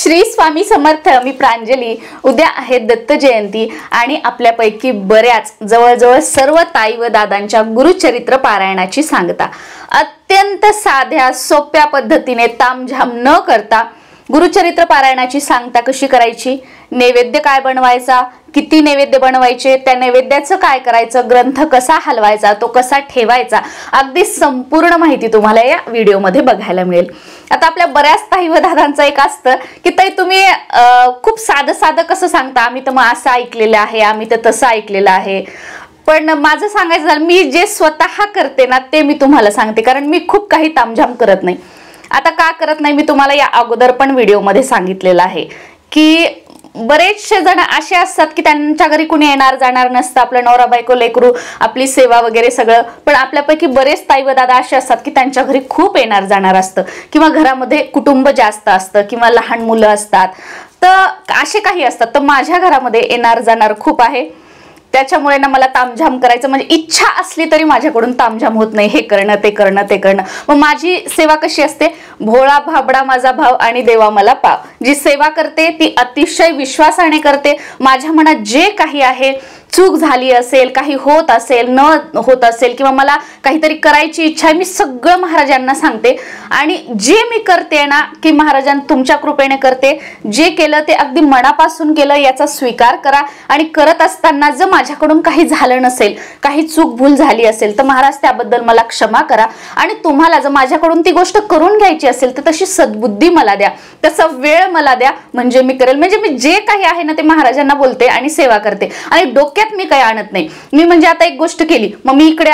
श्री स्वामी समर्थ. मी प्रांजली. उद्या आहे दत्त जयंती आणि आपल्यापैकी बऱ्याच जवळजवळ सर्व ताई व दादांच्या गुरुचरित्र पारायणाची सांगता अत्यंत साध्या सोप्या पद्धतीने तामझाम न करता गुरुचरित्र पारायणाची सांगता कशी करायची, नैवेद्य काय बनवायचा, किती नैवेद्य बनवायचे, त्या नैवेद्याचं काय करायचं, ग्रंथ कसा हलवायचा, तो कसा ठेवायचा, अगदी संपूर्ण माहिती तुम्हाला या व्हिडिओमध्ये बघायला मिळेल. आता आपल्या बऱ्याच ताई व दादांचं एक असतं की ताई तुम्ही खूप साधं साधं कसं सांगता, आम्ही तर मग असं ऐकलेलं आहे, आम्ही तर तसं ऐकलेलं आहे. पण माझं सांगायचं झालं, मी जे स्वतः करते ना ते मी तुम्हाला सांगते, कारण मी खूप काही तामझाम करत नाही. आता का करत नाही मी तुम्हाला या अगोदर पण व्हिडिओमध्ये सांगितलेलं आहे की बरेचसे जण असे असतात की त्यांच्या घरी कुणी येणार जाणार नसतं, आपलं नवरा बायको लेकरू आपली सेवा वगैरे सगळं. पण आपल्यापैकी बरेच ताई व दादा असे असतात की त्यांच्या घरी खूप येणार जाणार असतं किंवा घरामध्ये कुटुंब जास्त असतं किंवा लहान मुलं असतात, तर असे काही असतात. तर माझ्या घरामध्ये येणार जाणार खूप आहे, त्याच्यामुळे ना मला तामझाम करायचं म्हणजे इच्छा असली तरी माझ्याकडून तामझाम होत नाही. हे करणं ते करणं ते करणं. मग माझी सेवा कशी असते, भोळा भाबडा माझा भाव आणि देवा मला पाव. जी सेवा करते ती अतिशय विश्वासाने करते. माझ्या मनात जे काही आहे, चूक झाली असेल, काही होत असेल, न होत असेल किंवा मला काहीतरी करायची इच्छा आहे, मी सगळं महाराजांना सांगते. आणि जे मी करते ना की महाराजां तुमच्या कृपेने करते, जे केलं ते अगदी मनापासून केलं याचा स्वीकार करा. आणि करत असताना जर माझ्याकडून काही झालं नसेल, काही चूक भूल झाली असेल तर महाराज त्याबद्दल मला क्षमा करा. आणि तुम्हाला जर माझ्याकडून ती गोष्ट करून घ्यायची असेल तर तशी सद्बुद्धी मला द्या, तसा वेळ मला द्या, म्हणजे मी करेल. म्हणजे मी जे काही आहे ना ते महाराजांना बोलते आणि सेवा करते आणि डोक्यात मी काही आणत नाही. मी म्हणजे आता एक गोष्ट केली, मग मी इकडे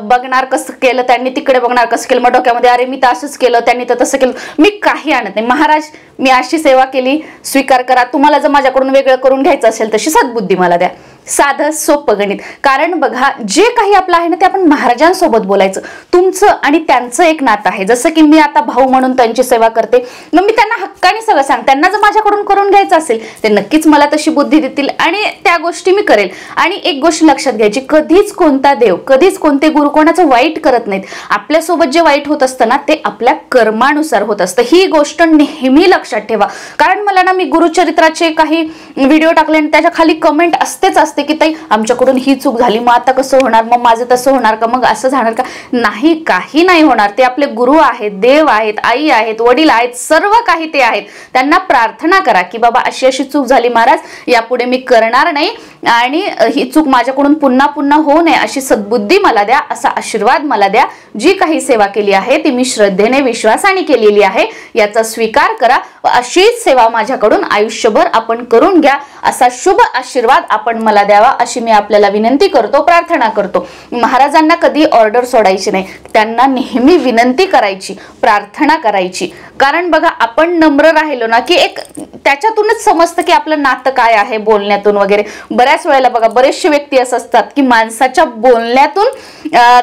बघणार कसं केलं त्यांनी, तिकडे बघणार कसं केलं, मग डोक्यामध्ये अरे मी तर असंच केलं त्यांनी तर तसं केलं. मी काही आणत नाही. महाराज मी अशी सेवा केली, स्वीकार करा. तुम्हाला जर माझ्याकडून वेगळं करून घ्यायचं असेल तशी सद्बुद्धी मला द्या. साधं सोपं गणित. कारण बघा जे काही आपलं आहे ना ते आपण महाराजांसोबत बोलायचं. तुमचं आणि त्यांचं एक नातं आहे. जसं की मी आता भाऊ म्हणून त्यांची सेवा करते, मग मी त्यांना हक्काने सगळं सांग. त्यांना जर माझ्याकडून करून घ्यायचं असेल ते नक्कीच मला तशी बुद्धी देतील आणि त्या गोष्टी मी करेल. आणि एक गोष्ट लक्षात घ्यायची, कधीच कोणता देव, कधीच कोणते गुरु कोणाचं वाईट करत नाहीत. आपल्यासोबत जे वाईट होत असतं ना ते आपल्या कर्मानुसार होत असतं. ही गोष्ट नेहमी लक्षात ठेवा. कारण मला ना मी गुरुचरित्राचे काही व्हिडिओ टाकले आणि त्याच्या खाली कमेंट असतेच असते की ताई आमच्याकडून ही चूक झाली, मग आता कसं होणार, मग माझं तसं होणार का, मग असं जाणार का. नाही, काही नाही होणार. ते आपले गुरु आहेत, देव आहेत, आई आहेत, वडील आहेत, सर्व काही ते आहेत. त्यांना प्रार्थना करा की बाबा अशी अशी चूक झाली महाराज, यापुढे मी करणार नाही आणि ही चूक माझ्याकडून पुन्हा पुन्हा होऊ नये अशी सद्बुद्धी मला द्या, असा आशीर्वाद मला द्या. जी काही सेवा केली आहे ती मी श्रद्धेने विश्वासाने केलेली आहे याचा स्वीकार करा व अशीच सेवा माझ्याकडून आयुष्यभर आपण करून घ्या, असा शुभ आशीर्वाद आपण मला द्यावा अशी मी आपल्याला विनंती करतो, प्रार्थना करतो. महाराजांना कधी ऑर्डर सोडायची नाही, त्यांना नेहमी विनंती करायची, प्रार्थना करायची. कारण बघा आपण नम्र राहिलो ना की एक त्याच्यातूनच समजतं की आपलं नातं काय आहे, बोलण्यातून वगैरे. बऱ्याच वेळेला बघा बरेचसे व्यक्ती असं असतात की माणसाच्या बोलण्यातून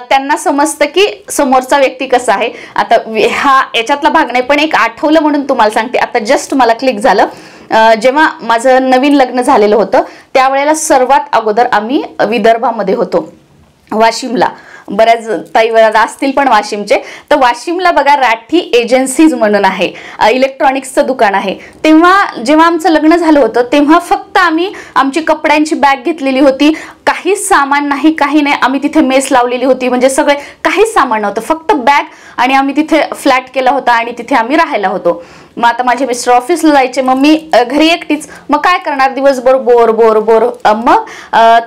त्यांना समजतं की समोरचा व्यक्ती कसा आहे. आता हा याच्यातला भाग नाही पण एक आठवलं म्हणून तुम्हाला सांगते. आता जस्ट मला क्लिक झालं, जेव्हा माझं नवीन लग्न झालेलं होतं त्यावेळेला सर्वात अगोदर आम्ही विदर्भामध्ये होतो, वाशिमला. बऱ्याच ताई दादा असतील पण वाशिमचे. तर वाशिमला बघा राठी एजन्सीज म्हणून आहे, इलेक्ट्रॉनिक्सचं दुकान आहे. जेव्हा आमचं लग्न झालं होतं तेव्हा फक्त आम्ही आमची कपड्यांची बॅग घेतलेली होती, काही सामान नाही, काही नाही. आम्ही तिथे मेस लावलेली होती, म्हणजे सगळे काहीच सामान नव्हतं, फक्त बॅग. आणि आम्ही तिथे फ्लॅट केला होता आणि तिथे आम्ही राहायला होतो. मग आता माझे मिस्टर ऑफिसला जायचे, मग मी घरी एकटीच. मग काय करणार, दिवसभर बोर बोर बोर. मग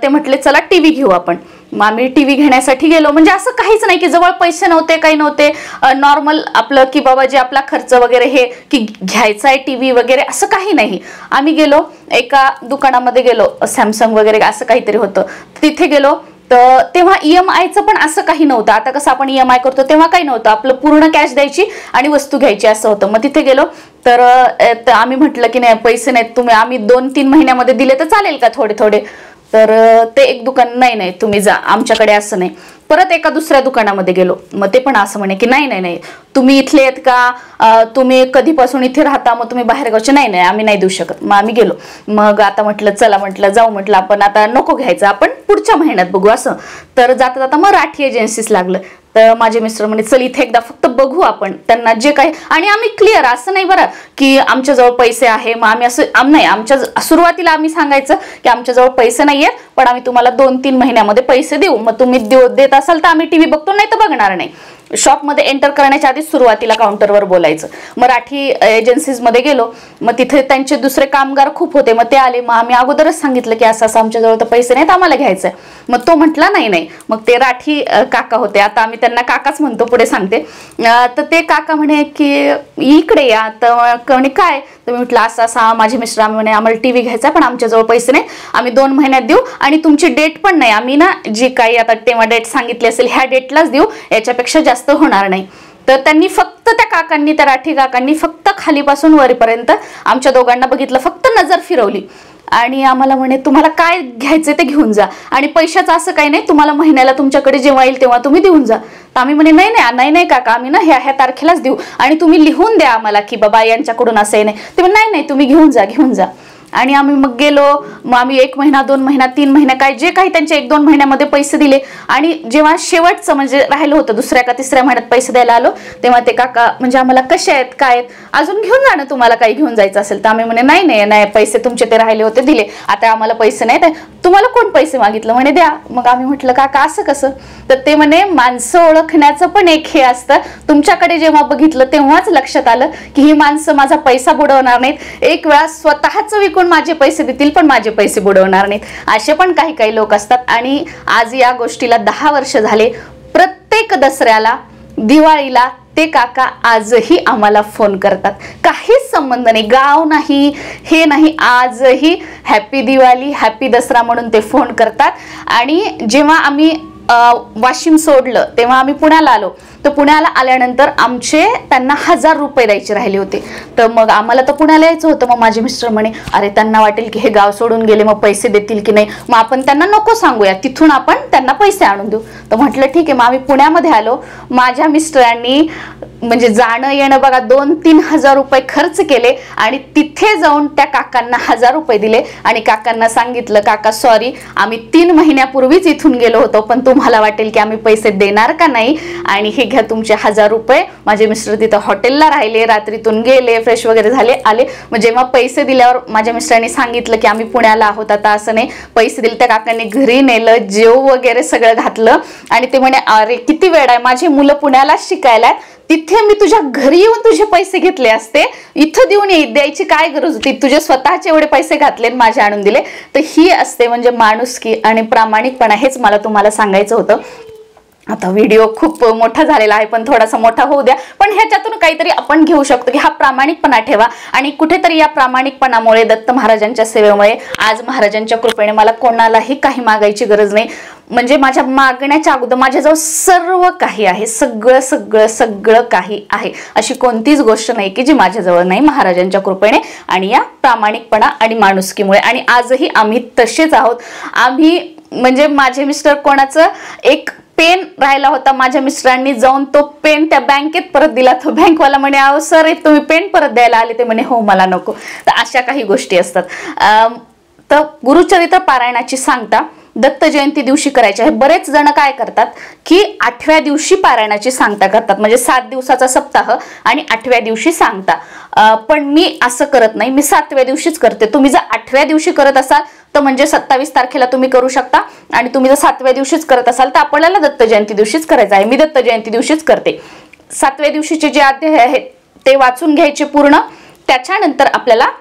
ते म्हटले चला टीव्ही घेऊ आपण. मग आम्ही टीव्ही घेण्यासाठी गेलो. म्हणजे असं काहीच नाही की जवळ पैसे नव्हते, काही नव्हते, नॉर्मल आपलं की बाबा जे आपला खर्च वगैरे हे की घ्यायचा आहे टीव्ही वगैरे असं काही नाही. आम्ही गेलो एका दुकानामध्ये गेलो, सॅमसंग वगैरे असं काहीतरी होतं, तिथे गेलो. तर तेव्हा EMIचं पण असं काही नव्हतं. आता कसं आपण EMI करतो तेव्हा काही नव्हतं, आपलं पूर्ण कॅश द्यायची आणि वस्तू घ्यायची असं होतं. मग तिथे गेलो तर आम्ही म्हटलं की नाही पैसे नाहीत, तुम्ही आम्ही 2-3 महिन्यामध्ये दिले तर चालेल का थोडे थोडे. तर ते एक दुकान नाही तुम्ही जा, आमच्याकडे असं नाही. परत एका दुसऱ्या दुकानामध्ये गेलो, मग ते पण असं म्हणे की नाही तुम्ही इथले आहेत का, तुम्ही कधीपासून इथे राहता, मग तुम्ही बाहेर गावचे. नाही आम्ही नाही देऊ शकत. मग आम्ही गेलो. मग आता म्हटलं चला, म्हटलं जाऊ, म्हटलं आपण आता नको घ्यायचं, आपण पुढच्या महिन्यात बघू असं. तर जाता जाता मग राठी एजन्सीस लागलं. तर माझे मिस्टर म्हणे चल इथे एकदा फक्त बघू आपण त्यांना जे काही, आणि आम्ही क्लिअर असं नाही बरं की आमच्याजवळ पैसे आहे मग आम्ही असं नाही, आमच्या सुरुवातीला आम्ही सांगायचं की आमच्याजवळ पैसे नाही आहेत पण आम्ही तुम्हाला 2-3 महिन्यामध्ये पैसे देऊ, मग तुम्ही देत असाल तर आम्ही टीव्ही बघतो, नाही तर बघणार नाही. शॉपमध्ये एंटर करण्याच्या आधी सुरुवातीला काउंटरवर बोलायचं. मराठी एजन्सीज मध्ये गेलो, मग तिथे त्यांचे दुसरे कामगार खूप होते, मग ते आले, मग आम्ही अगोदरच सांगितलं की असं असं आमच्याजवळ तर पैसे नाहीत, आम्हाला घ्यायचंय. मग तो म्हटला नाही नाही, मग ते राठी काका होते, आता आम्ही त्यांना काकाच म्हणतो, पुढे सांगते. तर ते काका म्हणे की इकडे या, तर म्हणे काय, तर मी म्हटलं असं असं माझे मिस्टर म्हणे आम्हाला टीव्ही घ्यायचा पण आमच्याजवळ पैसे नाही, आम्ही 2 महिन्यात देऊ आणि तुमची डेट पण नाही, आम्ही ना जी काही आता तेव्हा डेट सांगितली असेल ह्या डेटलाच देऊ, याच्यापेक्षा जास्त होणार नाही. तर त्यांनी फक्त त्या काकांनी, त्या राठी काकांनी फक्त खालीपासून वरपर्यंत आमच्या दोघांना बघितलं, फक्त नजर फिरवली आणि आम्हाला म्हणे तुम्हाला काय घ्यायचं ते घेऊन जा आणि पैशाचं असं काही नाही, तुम्हाला महिन्याला तुमच्याकडे जेव्हा येईल तेव्हा तुम्ही देऊन जा. तर आम्ही म्हणे नाही नाही नाही नाही काका, आम्ही ना ह्या तारखेलाच देऊ आणि तुम्ही लिहून द्या आम्हाला की बाबा यांच्याकडून असं नाही. ते नाही नाही तुम्ही घेऊन जा. आणि आम्ही मग गेलो, मग आम्ही 1 महिना 2 महिना 3 महिना काय जे काही त्यांचे 1-2 महिन्यामध्ये पैसे दिले. आणि जेव्हा शेवटचं म्हणजे राहिलं होतं 2ऱ्या का 3ऱ्या महिन्यात पैसे द्यायला आलो, तेव्हा ते काका म्हणजे आम्हाला कसे आहेत काय आहेत, अजून घेऊन जा ना तुम्हाला काही घेऊन जायचं असेल. तर आम्ही म्हणे नाही नाही नाही, पैसे तुमचे ते राहिले होते दिले, आता आम्हाला पैसे नाहीत. तुम्हाला कोण पैसे मागितलं, म्हणे द्या. मग आम्ही म्हटलं काका असं कसं, तर ते म्हणे माणसं ओळखण्याचं पण एक हे असतं, तुमच्याकडे जेव्हा बघितलं तेव्हाच लक्षात आलं की ही माणसं माझा पैसा बुडवणार नाहीत, एक वेळा स्वतःच विकून माझे पैसे देतील पण माझे पैसे बुडवणार नाहीत. असे पण काही लोक असतात. आणि आज या गोष्टीला 10 वर्ष झाले. प्रत्येक दसऱ्याला, दिवाळीला ते काका आजही आम्हाला फोन करतात, काहीच संबंध नाही, गाव नाही हे नाही, आजही हॅपी दिवाळी हॅपी दसरा म्हणून ते फोन करतात. आणि जेव्हा आम्ही वाशिम सोडलं तेव्हा आम्ही पुण्याला आलो, तर पुण्याला आल्यानंतर आमचे त्यांना 1000 रुपये द्यायचे राहिले होते. तर मग आम्हाला तर पुण्याला यायचं होतं. मग माझे मिस्टर म्हणे अरे त्यांना वाटेल की हे गाव सोडून गेले मग पैसे देतील की नाही, मग आपण त्यांना नको सांगूया, तिथून आपण त्यांना पैसे आणून देऊ. तर म्हटलं ठीक आहे. मग आम्ही पुण्यामध्ये आलो. माझ्या मिस्टरांनी म्हणजे जाणं येणं बघा 2-3 हजार रुपये खर्च केले आणि तिथे जाऊन त्या काकांना 1000 रुपये दिले आणि काकांना सांगितलं काका सॉरी, आम्ही 3 महिन्यापूर्वीच इथून गेलो होतो, पण तुम्हाला वाटेल की आम्ही पैसे देणार का नाही, आणि हे घ्या तुमचे 1000 रुपये. माझे मिस्टर तिथं हॉटेलला राहिले, रात्रीतून गेले, फ्रेश वगैरे झाले, आले. मग जेव्हा पैसे दिल्यावर माझ्या मिस्टरांनी सांगितलं की आम्ही पुण्याला आहोत, आता असं नाही, पैसे दिले. त्या काकांनी घरी नेलं, जेव वगैरे सगळं घातलं आणि ते म्हणे अरे किती वेळ आहे, माझी मुलं पुण्यालाच शिकायला, तिथे मी तुझ्या घरी येऊन तुझे पैसे घेतले असते, इथं देऊन द्यायची काय गरज होती, तुझे स्वतःचे एवढे पैसे घातले माझे आणून दिले. तर ही असते म्हणजे माणुसकी आणि प्रामाणिकपणा, हेच मला तुम्हाला सांगायचं होतं. आता व्हिडिओ खूप मोठा झालेला आहे, पण थोडासा मोठा होऊ द्या. पण ह्याच्यातून काहीतरी आपण घेऊ शकतो की हा प्रामाणिकपणा ठेवा. आणि कुठेतरी या प्रामाणिकपणामुळे, दत्त महाराजांच्या सेवेमुळे आज महाराजांच्या कृपेने मला कोणालाही काही मागायची गरज नाही. म्हणजे माझ्या मागण्याच्या अगोदर माझ्याजवळ सर्व काही आहे, सगळं सगळं सगळं काही आहे. अशी कोणतीच गोष्ट नाही की जी माझ्याजवळ नाही, महाराजांच्या कृपेने आणि या प्रामाणिकपणा आणि माणुसकीमुळे. आणि आजही आम्ही तसेच आहोत. आम्ही म्हणजे माझे मिस्टर कोणाचं एक पेन राहिला होता, माझ्या मिस्टरांनी जाऊन तो पेन त्या बँकेत परत दिला. तो बँकवाला म्हणे अहो सर तुम्ही पेन परत द्यायला आले, ते म्हणे हो मला नको. तर अशा काही गोष्टी असतात. तर गुरुचरित्र पारायणाची सांगता दत्त जयंती दिवशी करायची आहे. बरेच जण काय करतात की 8व्या दिवशी पारायणाची सांगता करतात, म्हणजे 7 दिवसाचा सप्ताह आणि 8व्या दिवशी सांगता. पण मी असं करत नाही, मी 7व्या दिवशीच करते. तुम्ही जर 8व्या दिवशी करत असाल तर म्हणजे 27 तारखेला तुम्ही करू शकता, आणि तुम्ही जर 7व्या दिवशीच करत असाल तर आपल्याला दत्त जयंती दिवशीच करायचं आहे. मी दत्त जयंती दिवशीच करते. 7व्या दिवशीचे जे अध्याय आहेत ते वाचून घ्यायचे पूर्ण. त्याच्यानंतर आपल्याला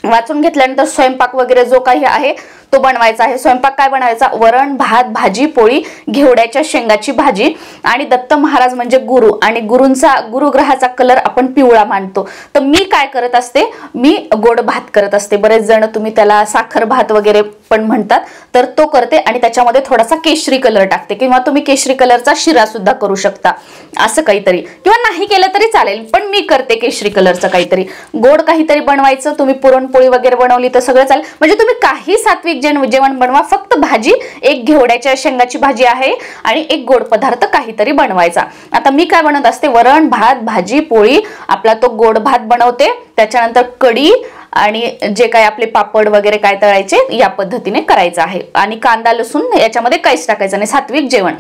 वाचून घेतल्यानंतर स्वयंपाक वगैरे जो काही आहे तो बनवायचा आहे. स्वयंपाक काय बनवायचा, वरण भात भाजी पोळी, घेवड्याच्या शेंगाची भाजी. आणि दत्त महाराज म्हणजे गुरु, आणि गुरुग्रहाचा कलर आपण पिवळा मानतो. तर मी काय करत असते, मी गोड भात करत असते. बरेच जण तुम्ही त्याला साखर भात वगैरे पण म्हणतात, तर तो करते आणि त्याच्यामध्ये थोडासा केशरी कलर टाकते, किंवा तुम्ही केशरी कलरचा शिरा सुद्धा करू शकता असं काहीतरी, किंवा नाही केलं तरी चालेल, पण मी करते केशरी कलरचं काहीतरी. गोड काहीतरी बनवायचं, तुम्ही पुरणपोळी वगैरे बनवली तर सगळं चालेल, म्हणजे तुम्ही काही सात्विक जेवण बनवा, फक्त भाजी, एक घेवड्याच्या शेंगाची भाजी आहे आणि एक गोड पदार्थ काहीतरी बनवायचा. आता मी काय बनवत असते, वरण भात भाजी पोळी, आपला तो गोड भात बनवते, त्याच्यानंतर कढी आणि जे काय आपले पापड वगैरे काय तळायचे या पद्धतीने करायचं आहे. आणि कांदा लसूण याच्यामध्ये काहीच टाकायचं नाही, सात्विक जेवण.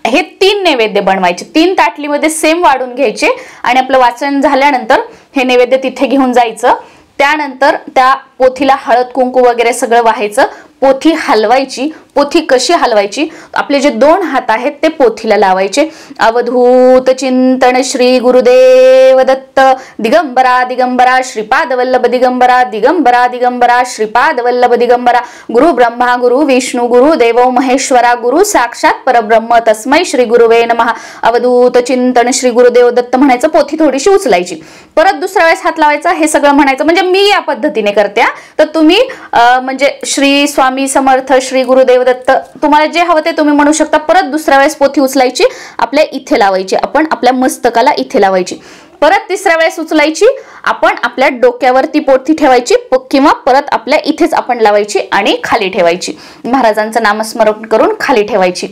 हे 3 नैवेद्य बनवायचे, 3 ताटलीमध्ये सेम वाढून घ्यायचे आणि आपलं वाचन झाल्यानंतर हे नैवेद्य तिथे घेऊन जायचं. त्यानंतर त्या पोथीला हळद कुंकू वगैरे सगळं वाहायचं. पोथी हलवायची. पोथी कशी हलवायची, आपले जे 2 हात आहेत ते पोथीला लावायचे. अवधूत चिंतन श्री गुरुदेव दत्त दिगंबरा दिगंबरा श्रीपाद वल्लभ दिगंबरा दिगंबरा दिगंबरा श्रीपाद वल्लभ दिगंबरा गुरु ब्रह्मा गुरु विष्णू गुरु देवो महेश्वरा गुरु साक्षात परब्रह्म तस्मै श्री गुरुवे नमः. अवधूत चिंतन श्री गुरुदेव दत्त म्हणायचं. पोथी थोडीशी उचलायची. परत दुसऱ्या वेळेस हात लावायचा. हे सगळं म्हणायचं. म्हणजे मी या पद्धतीने करते, तर तुम्ही म्हणजे श्री स्वामी समर्थ श्री गुरुदेव दत्त तुम्हाला जे हवं ते तुम्ही म्हणू शकता. परत दुसऱ्या वेळेस पोथी उचलायची, आपल्या इथे लावायची, आपण आपल्या मस्तकाला इथे लावायची. परत तिसऱ्या वेळेस उचलायची, आपण आपल्या डोक्यावरती पोथी ठेवायची किंवा परत आपल्या इथेच आपण लावायची आणि खाली ठेवायची. महाराजांचं नामस्मरण करून खाली ठेवायची.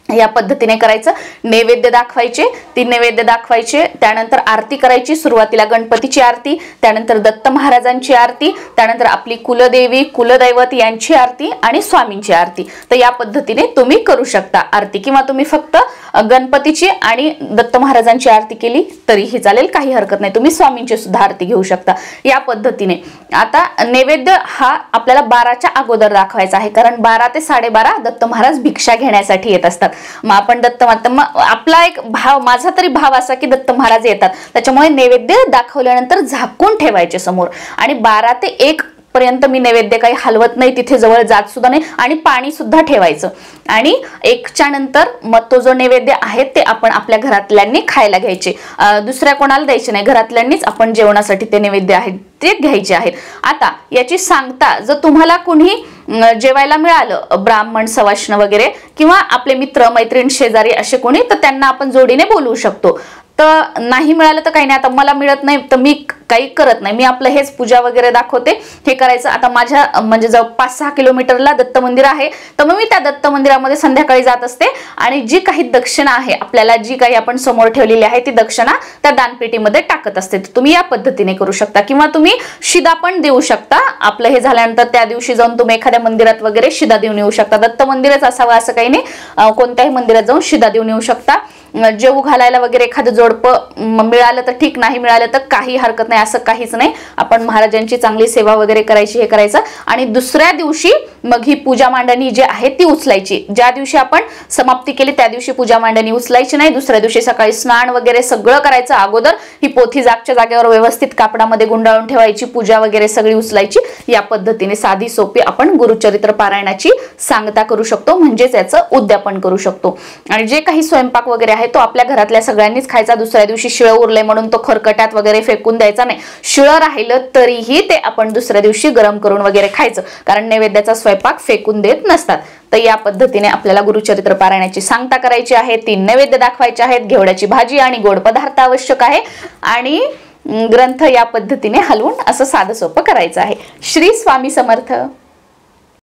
या पद्धतीने करायचं. नैवेद्य दाखवायचे, 3 नैवेद्य दाखवायचे. त्यानंतर आरती करायची. सुरुवातीला गणपतीची आरती, त्यानंतर दत्त महाराजांची आरती, त्यानंतर आपली कुलदेवी कुलदैवत यांची आरती आणि स्वामींची आरती. तर या पद्धतीने तुम्ही करू शकता आरती, किंवा तुम्ही फक्त गणपतीची आणि दत्त महाराजांची आरती केली तरीही चालेल, काही हरकत नाही. तुम्ही स्वामींची सुद्धा आरती घेऊ शकता या पद्धतीने. आता नैवेद्य हा आपल्याला 12च्या अगोदर दाखवायचा आहे, कारण 12 ते 12:30 दत्त महाराज भिक्षा घेण्यासाठी येत असतात. मग आपण आपला एक भाव, माझा तरी भाव असा की दत्त महाराज येतात, त्याच्यामुळे नैवेद्य दाखवल्यानंतर झाकून ठेवायचे समोर. आणि 12 ते 1 पर्यंत मी नैवेद्य काही हलवत नाही, तिथे जवळ जात सुद्धा नाही, आणि पाणी सुद्धा ठेवायचं. आणि 1च्या नंतर मग तो जो नैवेद्य आहे ते आपण आपल्या घरातल्यांनी खायला घ्यायचे, दुसऱ्या कोणाला द्यायचे नाही. घरातल्यांनीच आपण जेवणासाठी ते नैवेद्य आहेत ते घ्यायचे आहेत. आता याची सांगता जर तुम्हाला कुणी जेवायला मिळालं, ब्राह्मण सवाष्ण वगैरे, किंवा आपले मित्र मैत्रीण शेजारी असे कोणी, तर त्यांना आपण जोडीने बोलवू शकतो. तर नाही मिळालं तर काही नाही. आता मला मिळत नाही तर मी काही करत नाही, मी आपलं हेच पूजा वगैरे दाखवते, हे करायचं. आता माझ्या म्हणजे जवळ 5-6 किलोमीटरला दत्त मंदिर आहे, तर मग मी त्या दत्त मंदिरामध्ये संध्याकाळी जात असते आणि जी काही दक्षिणा आहे आपल्याला, जी काही आपण समोर ठेवलेली आहे ती दक्षिणा त्या दानपेटीमध्ये टाकत असते. तुम्ही या पद्धतीने करू शकता, किंवा तुम्ही शिदा पण देऊ शकता. आपलं हे झाल्यानंतर त्या दिवशी जाऊन तुम्ही एखाद्या मंदिरात वगैरे शिदा देऊन येऊ शकता. दत्त मंदिरच असावं असं काही नाही, कोणत्याही मंदिरात जाऊन शिदा देऊन येऊ शकता. जेवू घालायला वगैरे एखादं जोडपं मिळालं तर ठीक, नाही मिळालं तर काही हरकत नाही, असं काहीच नाही. आपण महाराजांची चांगली सेवा वगैरे करायची, हे करायचं. आणि दुसऱ्या दिवशी मग ही पूजा मांडणी जी आहे ती उचलायची. ज्या दिवशी आपण समाप्ती केली त्या दिवशी पूजा मांडणी उचलायची नाही. दुसऱ्या दिवशी सकाळी स्नान वगैरे सगळं करायचं. अगोदर ही पोथी जागच्या जागेवर व्यवस्थित कापडामध्ये गुंडाळून ठेवायची, पूजा वगैरे सगळी उचलायची. या पद्धतीने साधी सोपी आपण गुरुचरित्र पारायणाची सांगता करू शकतो, म्हणजेच याचं उद्यापन करू शकतो. आणि जे काही स्वयंपाक वगैरे आहे तो आपल्या घरातल्या सगळ्यांनीच खायचा. दुसऱ्या दिवशी शिळं उरलंय म्हणून तो खरकट्यात वगैरे फेकून द्यायचा नाही. शिळं राहिलं तरीही ते आपण दुसऱ्या दिवशी गरम करून वगैरे खायचं, कारण नैवेद्याचा स्वयंपाक फेकून देत नसतात. तर या पद्धतीने आपल्याला गुरुचरित्र पारायणाची सांगता करायची आहे. 3 नैवेद्य दाखवायचे आहेत. घेवड्याची भाजी आणि गोड पदार्थ आवश्यक आहे, आणि ग्रंथ या पद्धतीने हलवून असं साधं सोपं करायचं आहे. श्री स्वामी समर्थ.